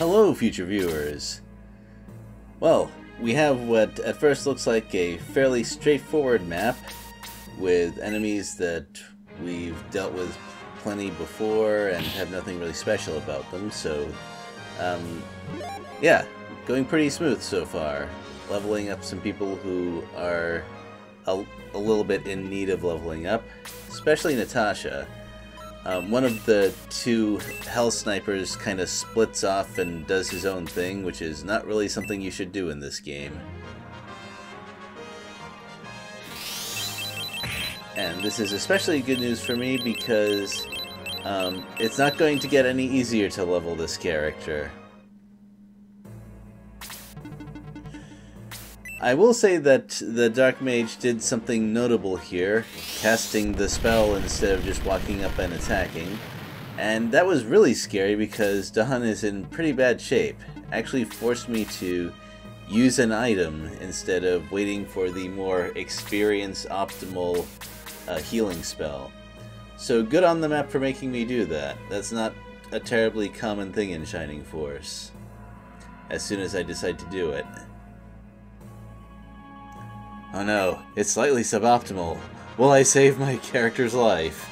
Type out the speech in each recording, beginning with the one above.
Hello, future viewers. Well, we have what at first looks like a fairly straightforward map with enemies that we've dealt with plenty before and have nothing really special about them, so yeah, going pretty smooth so far. Leveling up some people who are a little bit in need of leveling up, especially Natasha. One of the two Hell Snipers kind of splits off and does his own thing, which is not really something you should do in this game. And this is especially good news for me because it's not going to get any easier to level this character. I will say that the Dark Mage did something notable here, casting the spell instead of just walking up and attacking. And that was really scary because Dahan is in pretty bad shape. Actually forced me to use an item instead of waiting for the more experience optimal healing spell. So good on the map for making me do that. That's not a terribly common thing in Shining Force. As soon as I decide to do it. Oh no, it's slightly suboptimal. Will I save my character's life?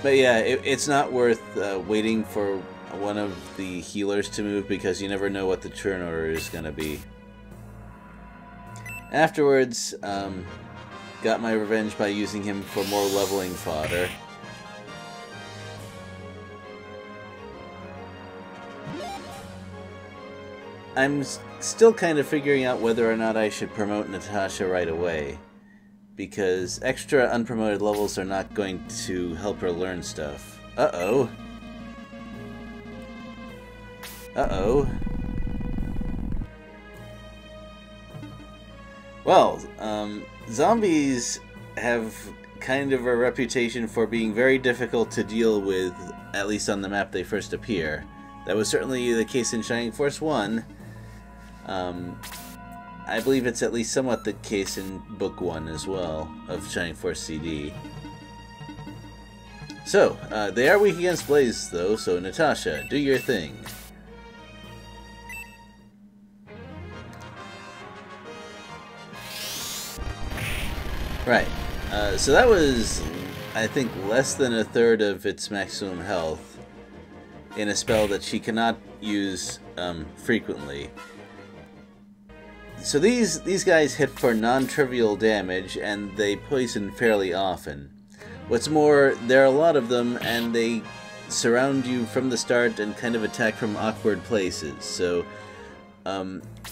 But yeah, it's not worth waiting for one of the healers to move because you never know what the turn order is going to be. Afterwards, got my revenge by using him for more leveling fodder. I'm still kind of figuring out whether or not I should promote Natasha right away, because extra unpromoted levels are not going to help her learn stuff. Uh-oh. Uh-oh. Well, zombies have kind of a reputation for being very difficult to deal with, at least on the map they first appear. That was certainly the case in Shining Force 1. I believe it's at least somewhat the case in Book 1 as well, of Shining Force CD. So, they are weak against Blaze though, so Natasha, do your thing. Right, so that was, I think, less than a third of its maximum health in a spell that she cannot use frequently. So these guys hit for non-trivial damage, and they poison fairly often. What's more, there are a lot of them, and they surround you from the start and kind of attack from awkward places. So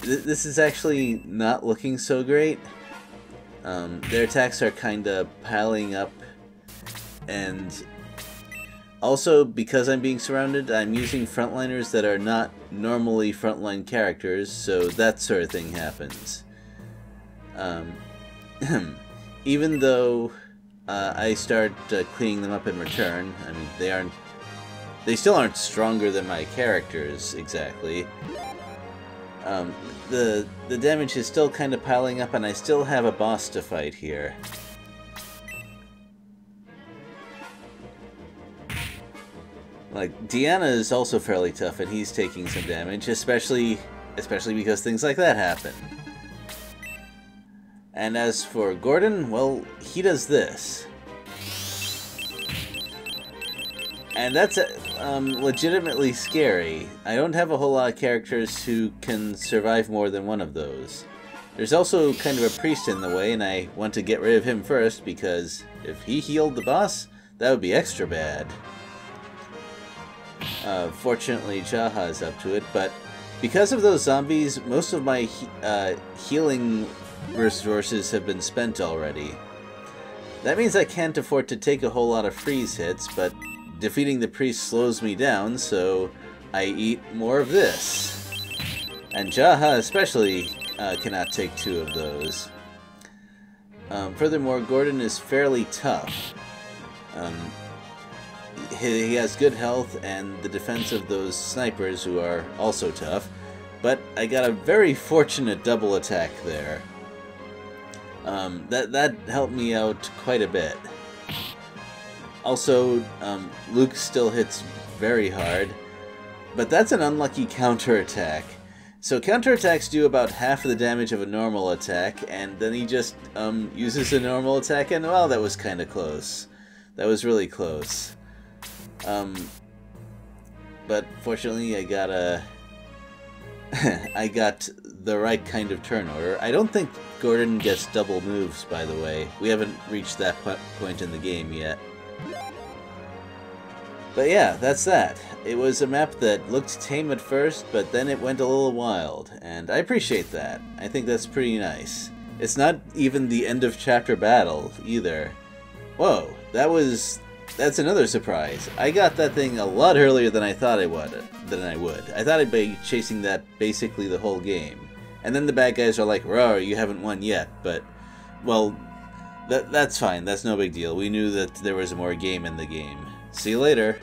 this is actually not looking so great. Their attacks are kind of piling up, and also, because I'm being surrounded, I'm using frontliners that are not normally frontline characters, so that sort of thing happens. Even though I start cleaning them up in return, I mean, they still aren't stronger than my characters, exactly. The damage is still kind of piling up, and I still have a boss to fight here. Like, Deanna is also fairly tough, and he's taking some damage, especially because things like that happen. And as for Gordon, well, he does this. And that's legitimately scary. I don't have a whole lot of characters who can survive more than one of those. There's also kind of a priest in the way, and I want to get rid of him first, because if he healed the boss, that would be extra bad. Fortunately, Jaha is up to it, but because of those zombies, most of my healing resources have been spent already. That means I can't afford to take a whole lot of freeze hits, but defeating the priest slows me down, so I eat more of this. And Jaha especially cannot take two of those. Furthermore, Gordon is fairly tough. He has good health and the defense of those snipers who are also tough, but I got a very fortunate double attack there. That helped me out quite a bit. Also, Luke still hits very hard. But that's an unlucky counterattack. So counterattacks do about half of the damage of a normal attack, and then he just uses a normal attack, and well, that was kind of close. That was really close. But fortunately I got I got the right kind of turn order. I don't think Gordon gets double moves, by the way. We haven't reached that point in the game yet. But yeah, that's that. It was a map that looked tame at first, but then it went a little wild, and I appreciate that. I think that's pretty nice. It's not even the end of chapter battle, either. Whoa, that's another surprise. I got that thing a lot earlier than I thought I would. I thought I'd be chasing that basically the whole game. And then the bad guys are like, "Roar, you haven't won yet," but, well, that's fine, that's no big deal. We knew that there was more game in the game. See you later.